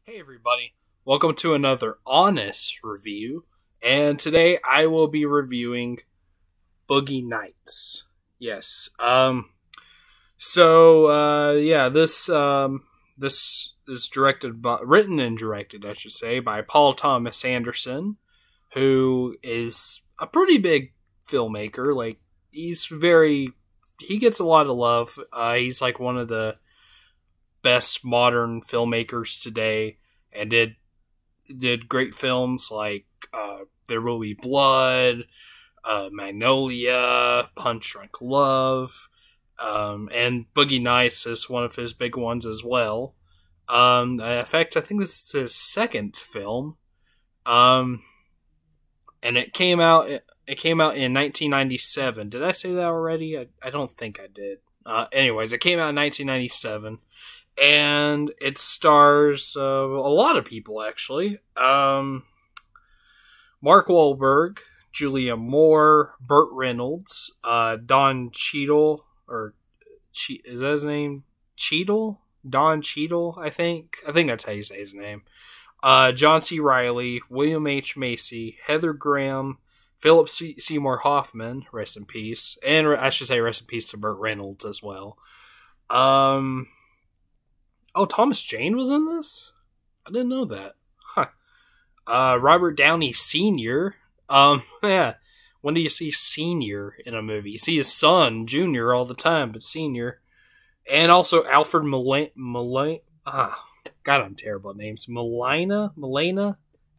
Hey everybody, welcome to another honest review, and today I will be reviewing Boogie Nights. Yes. This is written and directed, I should say, by Paul Thomas Anderson, who is a pretty big filmmaker. He gets a lot of love. He's like one of the best modern filmmakers today, and did great films like There Will Be Blood, Magnolia, Punch Drunk Love, and Boogie Nights is one of his big ones as well. In fact, I think this is his second film, and it came out in 1997. Did I say that already? I don't think I did. Anyways, it came out in 1997. And it stars a lot of people, actually. Mark Wahlberg, Julia Moore, Burt Reynolds, Don Cheadle, is that his name? Cheadle? Don Cheadle, I think. I think that's how you say his name. John C. Reilly, William H. Macy, Heather Graham, Philip Seymour Hoffman, rest in peace. And I should say rest in peace to Burt Reynolds as well. Oh, Thomas Jane was in this? I didn't know that. Huh. Robert Downey Sr. Yeah. When do you see Senior in a movie? You see his son, Junior, all the time, but Senior. And also Alfred God, I'm terrible at names.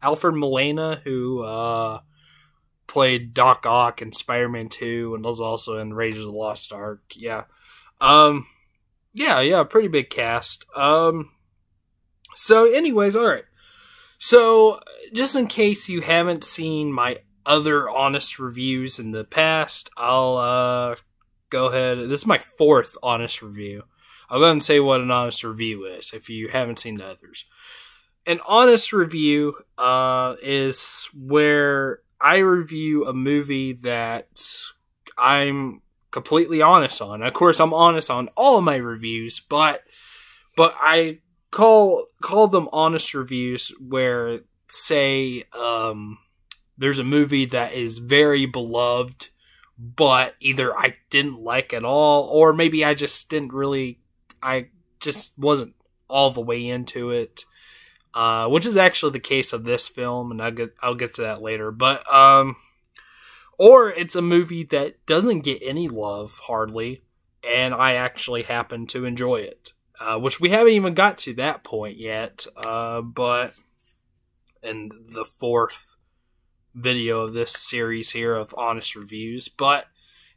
Alfred Molina, who played Doc Ock in Spider-Man 2 and was also in Raiders of the Lost Ark. Yeah. Yeah, pretty big cast. So anyways, alright. So, just in case you haven't seen my other honest reviews in the past, I'll go ahead. This is my fourth honest review. I'll go ahead and say what an honest review is, if you haven't seen the others. An honest review is where I review a movie that I'm completely honest on. Of course, I'm honest on all of my reviews, but I call them honest reviews where, say, there's a movie that is very beloved, but either I didn't like at all, or maybe I just wasn't all the way into it, which is actually the case of this film, and I'll get to that later, but, or it's a movie that doesn't get any love, hardly, and I actually happen to enjoy it. Which we haven't even got to that point yet, but in the fourth video of this series here of honest reviews.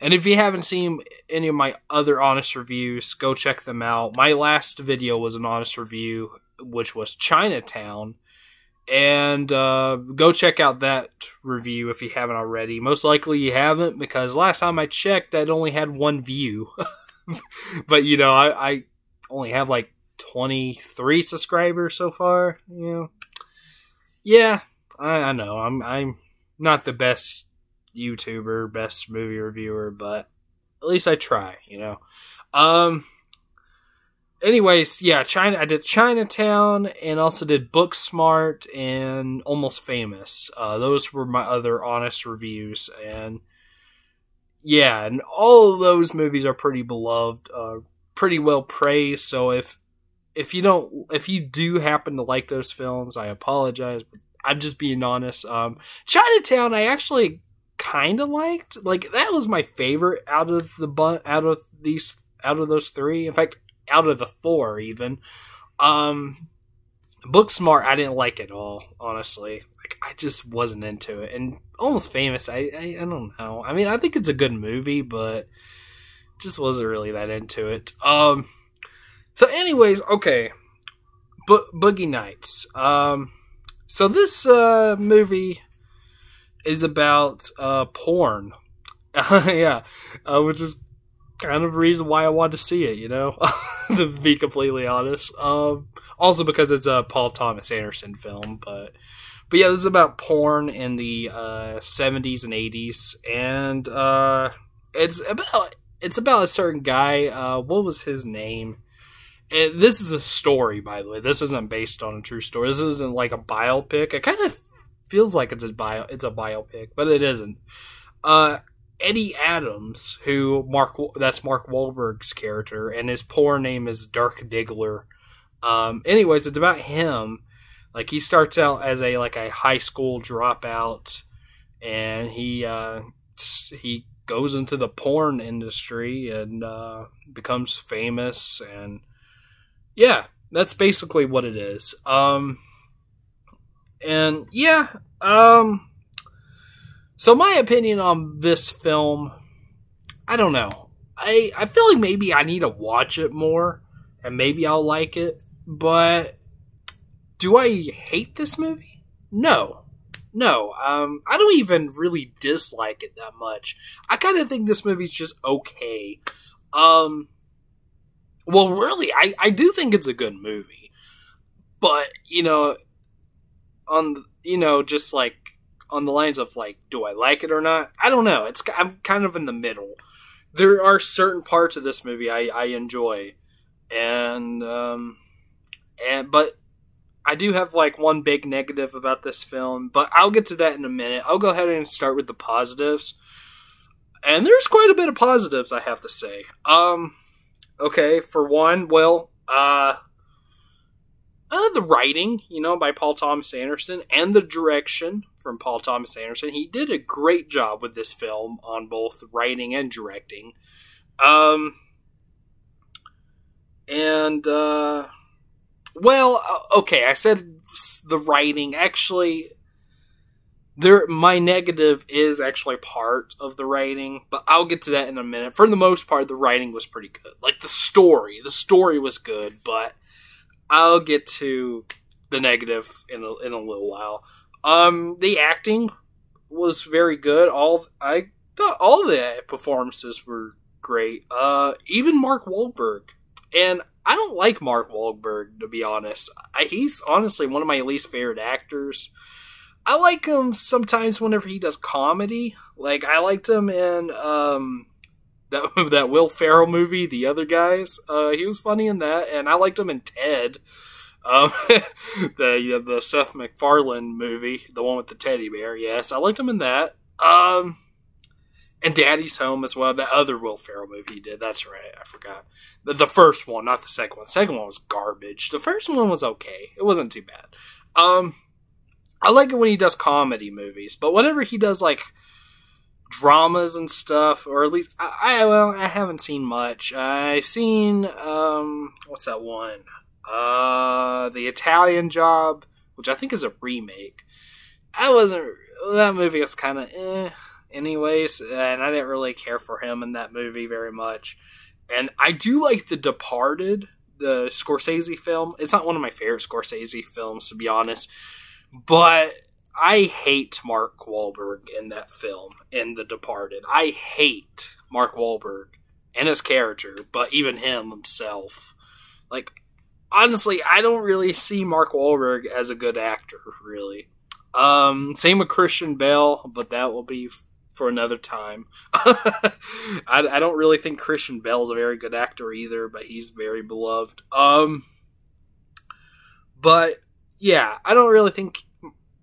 And if you haven't seen any of my other honest reviews, go check them out. My last video was an honest review, which was Chinatown. And go check out that review if you haven't already. Most likely you haven't, because last time I checked, that only had one view. But, I only have like 23 subscribers so far. Yeah, I know. I'm not the best YouTuber, best movie reviewer, but at least I try, Anyways, yeah, I did Chinatown and also did Booksmart and Almost Famous. Those were my other honest reviews, and yeah, and all of those movies are pretty beloved, pretty well praised. So if you do happen to like those films, I apologize, but I'm just being honest. Chinatown, I actually kind of liked. Like, that was my favorite out of those three. In fact, out of the four, even. Booksmart, I didn't like at all, honestly. Like, I just wasn't into it. And Almost Famous, I don't know. I mean, I think it's a good movie, but just wasn't really that into it. So anyways, okay. Boogie Nights. So this movie is about porn. Yeah. Which is kind of the reason why I wanted to see it, to be completely honest. Also because it's a Paul Thomas Anderson film, but yeah, this is about porn in the 70s and 80s, and it's about a certain guy. What was his name? this is a story, by the way. This isn't based on a true story. This isn't like a biopic. It kind of feels like it's a biopic, but it isn't. Eddie Adams, that's Mark Wahlberg's character, and his poor name is Dirk Diggler. Anyways, it's about him. Like, he starts out as a high school dropout, and he goes into the porn industry and becomes famous, and yeah, that's basically what it is. So my opinion on this film, I don't know. I feel like maybe I need to watch it more, and maybe I'll like it, but do I hate this movie? No. I don't even really dislike it that much. I kind of think this movie's just okay. Well, really, I do think it's a good movie, but just like on the lines of like, do I like it or not? I don't know. I'm kind of in the middle. There are certain parts of this movie I enjoy, but I do have like one big negative about this film, but I'll get to that in a minute. I'll go ahead and start with the positives. And there's quite a bit of positives, I have to say. Okay, for one, well, the writing, by Paul Thomas Anderson, and the direction from Paul Thomas Anderson. He did a great job with this film on both writing and directing. Okay, I said the writing. Actually, my negative is actually part of the writing, but I'll get to that in a minute. For the most part, the writing was pretty good. Like, the story was good, but I'll get to the negative in a little while. The acting was very good. I thought all the performances were great. Even Mark Wahlberg. And I don't like Mark Wahlberg, to be honest. He's honestly one of my least favorite actors. I like him sometimes whenever he does comedy. Like, I liked him in that Will Ferrell movie, The Other Guys. He was funny in that, and I liked him in Ted. The Seth MacFarlane movie, the one with the teddy bear. Yes, I liked him in that. And Daddy's Home as well. The other Will Ferrell movie he did. That's right. I forgot. The first one, not the second one. The second one was garbage. The first one was okay. It wasn't too bad. I like it when he does comedy movies, but whenever he does like dramas and stuff, or at least I haven't seen much. I've seen what's that one? The Italian Job, which I think is a remake. That movie was kind of anyways, and I didn't really care for him in that movie very much. And I do like The Departed, the Scorsese film. It's not one of my favorite Scorsese films, to be honest, but I hate Mark Wahlberg in that film, in The Departed. I hate Mark Wahlberg and his character, but even himself. Like, honestly, I don't really see Mark Wahlberg as a good actor, really. Same with Christian Bale, but that will be for another time. I don't really think Christian Bale's a very good actor either, but he's very beloved. But yeah, I don't really think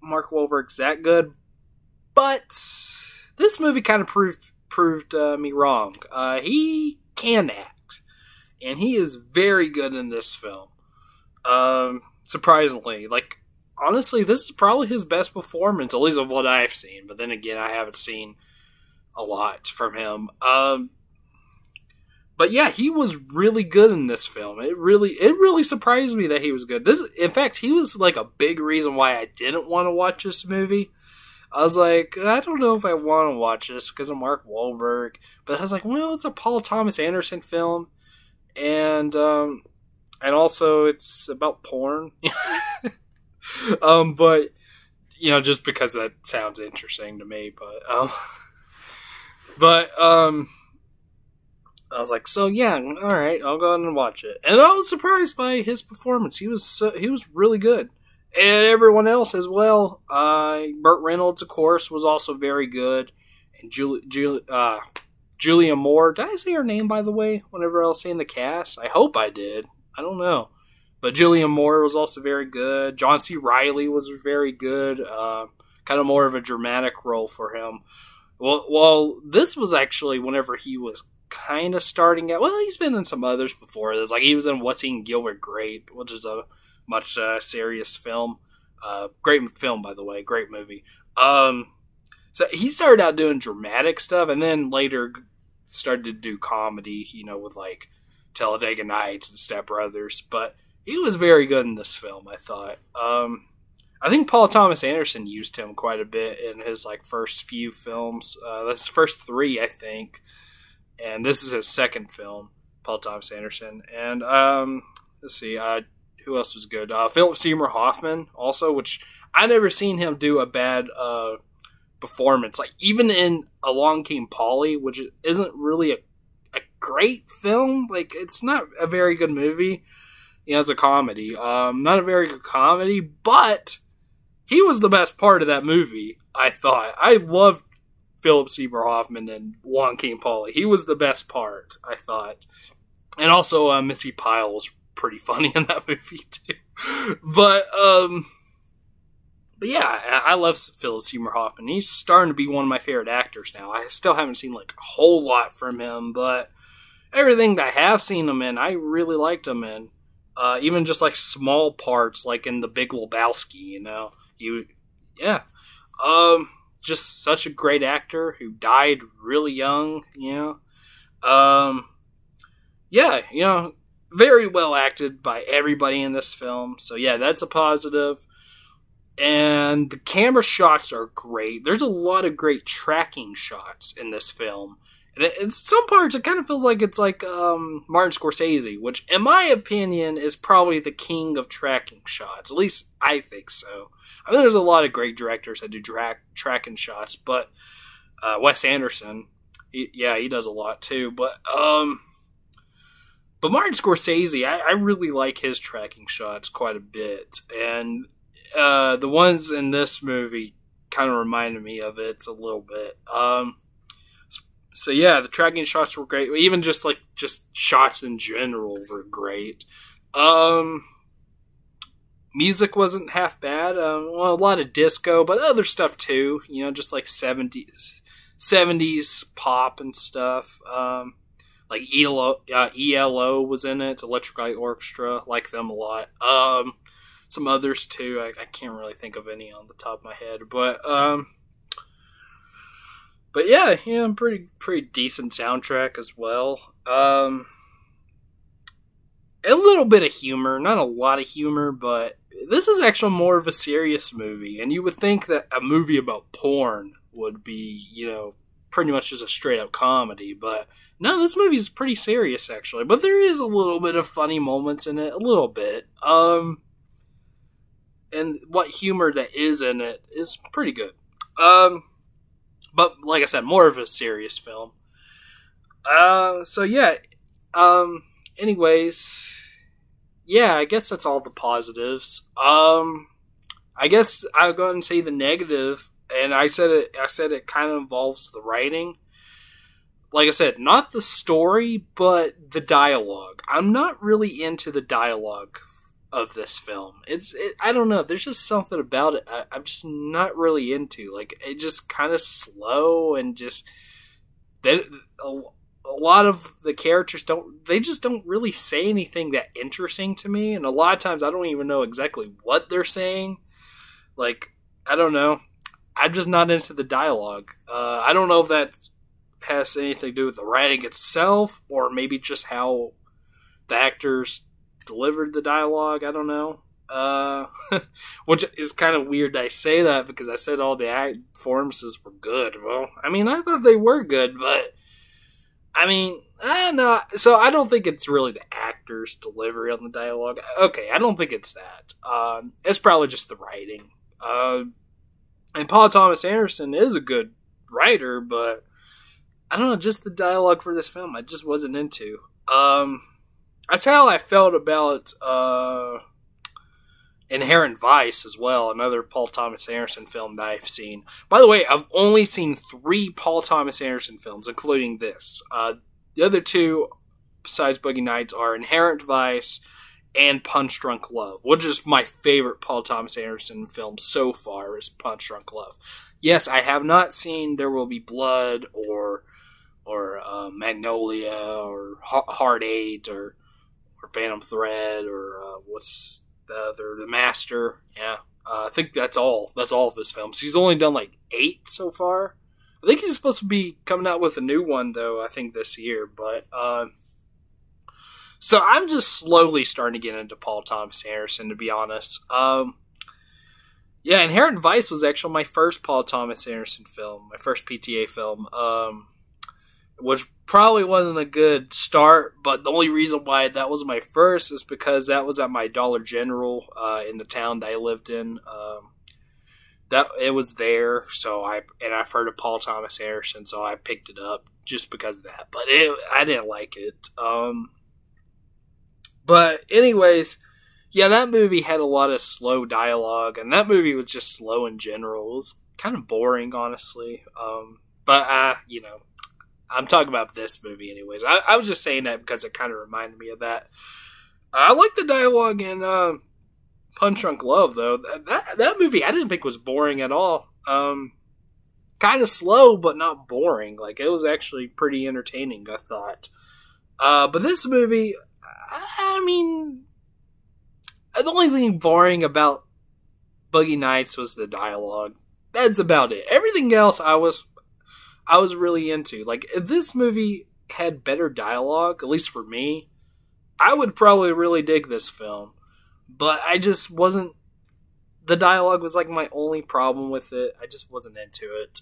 Mark Wahlberg's that good, but this movie kind of proved me wrong. He can act, and he is very good in this film. Surprisingly, like, honestly, this is probably his best performance, at least of what I've seen. But then again, I haven't seen a lot from him. But yeah, he was really good in this film. It really surprised me that he was good. In fact, he was like a big reason why I didn't want to watch this movie. I was like, I don't know if I want to watch this because of Mark Wahlberg. But I was like, well, it's a Paul Thomas Anderson film, and also it's about porn. But just because that sounds interesting to me. But I was like, so yeah, all right, I'll go ahead and watch it. And I was surprised by his performance. He was really good, and everyone else as well. Burt Reynolds, of course, was also very good, and Julia Moore. Did I say her name, by the way? Whenever I was saying the cast, I hope I did. I don't know. But Julianne Moore was also very good. John C. Reilly was very good. Kind of more of a dramatic role for him. Well, this was actually whenever he was kind of starting out. Well, he's been in some others before this. Like, he was in What's Eating Gilbert Grape, which is a much serious film. Great film, by the way. Great movie. So he started out doing dramatic stuff, and then later started to do comedy, with like Talladega Nights and Step Brothers. But he was very good in this film, I thought. I think Paul Thomas Anderson used him quite a bit in his like first few films. That's the first 3, I think. And this is his second film, Paul Thomas Anderson. And let's see, who else was good? Philip Seymour Hoffman also, which I never seen him do a bad performance. Like, even in Along Came Polly, which isn't really a great film. Like, it's not a very good movie. It's a comedy. Not a very good comedy, but he was the best part of that movie, I thought. I loved Philip Seymour Hoffman in Along Came Polly. He was the best part, I thought. And also, Missy Pyle was pretty funny in that movie, too. But yeah, I love Philip Seymour Hoffman. He's starting to be one of my favorite actors now. I still haven't seen like a whole lot from him, but everything that I have seen him in, I really liked him in. Even just like small parts, like in The Big Lebowski, just such a great actor who died really young, very well acted by everybody in this film. So yeah, that's a positive. And the camera shots are great. There's a lot of great tracking shots in this film. And in some parts, it kind of feels like it's like Martin Scorsese, which, in my opinion, is probably the king of tracking shots. At least, I think so. I think there's a lot of great directors that do tracking shots, but Wes Anderson, he does a lot too. But Martin Scorsese, I really like his tracking shots quite a bit. And the ones in this movie kind of reminded me of it a little bit. So yeah, the tracking shots were great. Even just shots in general were great. Music wasn't half bad. A lot of disco, but other stuff too. Just like 70s pop and stuff. Like ELO was in it. Electric Light Orchestra, like them a lot. Some others too. I can't really think of any on the top of my head, But yeah, pretty decent soundtrack as well. A little bit of humor, not a lot of humor, but this is actually more of a serious movie. And you would think that a movie about porn would be, pretty much just a straight up comedy. But no, this movie is pretty serious actually. But there is a little bit of funny moments in it, a little bit. And what humor that is in it is pretty good. But like I said, more of a serious film. So yeah. Anyways, yeah, I guess that's all the positives. I guess I'll go ahead and say the negative, and I said it kind of involves the writing. Like I said, not the story, but the dialogue. I'm not really into the dialogue of this film. I don't know. There's just something about it I'm just not really into. Like, it's just kind of slow and just a lot of the characters don't really say anything that interesting to me, and a lot of times I don't even know exactly what they're saying. Like, I don't know. I'm just not into the dialogue. I don't know if that has anything to do with the writing itself, or maybe just how the actors delivered the dialogue. I don't know. Which is kind of weird that I say that, because I said all the performances were good. Well, I mean, I thought they were good, but I mean, no. So I don't think it's really the actors' delivery on the dialogue. Okay, I don't think it's that. It's probably just the writing. And Paul Thomas Anderson is a good writer, but I don't know, just the dialogue for this film I just wasn't into. That's how I felt about Inherent Vice as well, another Paul Thomas Anderson film that I've seen. By the way, I've only seen 3 Paul Thomas Anderson films, including this. The other 2, besides Boogie Nights, are Inherent Vice and Punch Drunk Love, which is my favorite Paul Thomas Anderson film so far, is Punch Drunk Love. Yes, I have not seen There Will Be Blood or Magnolia or Hard Eight or Phantom Thread or what's the other, The Master. Yeah, I think that's all. That's all of his films. He's only done like 8 so far. I think he's supposed to be coming out with a new one though, I think this year, but so I'm just slowly starting to get into Paul Thomas Anderson, to be honest. Yeah, Inherent Vice was actually my first Paul Thomas Anderson film, my first PTA film, which probably wasn't a good start, but the only reason why that was my first is because that was at my Dollar General in the town that I lived in. That it was there, so I've heard of Paul Thomas Anderson, so I picked it up just because of that. But I didn't like it. But anyways, yeah, that movie had a lot of slow dialogue, and that movie was just slow in general. It was kind of boring, honestly. But I'm talking about this movie anyways. I was just saying that because it kind of reminded me of that. I like the dialogue in Punch Drunk Love, though. That movie I didn't think was boring at all. Kind of slow, but not boring. Like, it was actually pretty entertaining, I thought. But this movie, I mean, the only thing boring about Boogie Nights was the dialogue. That's about it. Everything else I was really into. Like, if this movie had better dialogue, at least for me, I would probably really dig this film. But I just wasn't... The dialogue was like my only problem with it. I just wasn't into it.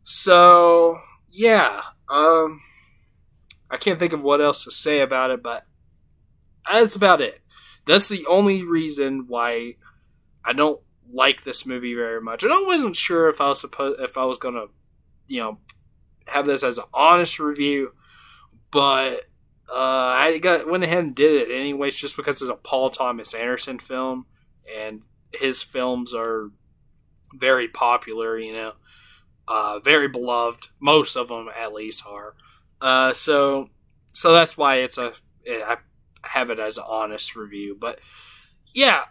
So, yeah. I can't think of what else to say about it, but that's about it. That's the only reason why I don't like this movie very much. And I wasn't sure if I was gonna, have this as an honest review, but I went ahead and did it anyways, just because it's a Paul Thomas Anderson film, and his films are very popular, very beloved. Most of them, at least, are. So that's why I have it as an honest review. But yeah,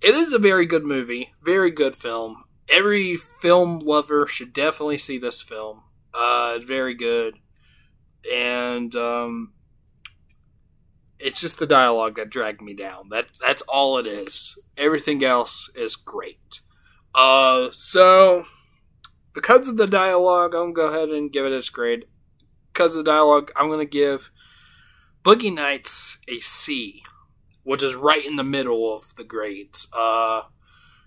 it is a very good movie, very good film. Every film lover should definitely see this film. Very good. And it's just the dialogue that dragged me down. That's all it is. Everything else is great. So because of the dialogue, I'm gonna go ahead and give it its grade. Because of the dialogue, I'm gonna give Boogie Nights a C, which is right in the middle of the grades.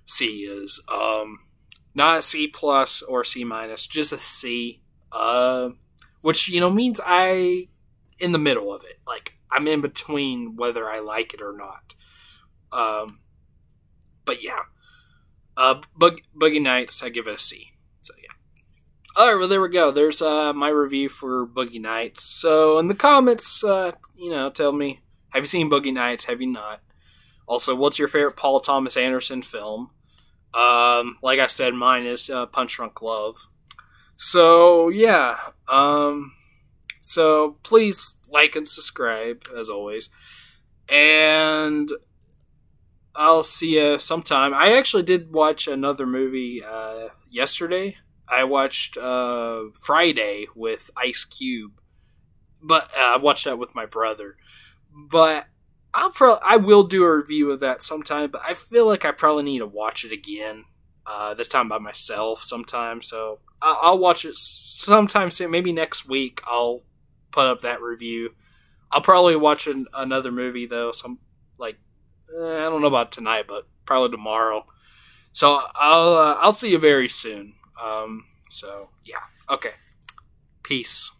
C is not a C plus or C minus, just a C. Which, means in the middle of it. Like, I'm in between whether I like it or not. But yeah. Boogie Nights, I give it a C. So yeah. Alright, well there we go. There's my review for Boogie Nights. So in the comments, tell me, have you seen Boogie Nights? Have you not? Also, what's your favorite Paul Thomas Anderson film? Like I said, mine is Punch Drunk Love. So, yeah. So, please like and subscribe, as always. And I'll see you sometime. I actually did watch another movie yesterday. I watched Friday with Ice Cube. But I watched that with my brother. But I will do a review of that sometime. But I feel like I probably need to watch it again. This time by myself sometime. So I'll watch it sometime soon. Maybe next week I'll put up that review. I'll probably watch another movie though. I don't know about tonight, but probably tomorrow. So I'll see you very soon. So yeah. Okay. Peace.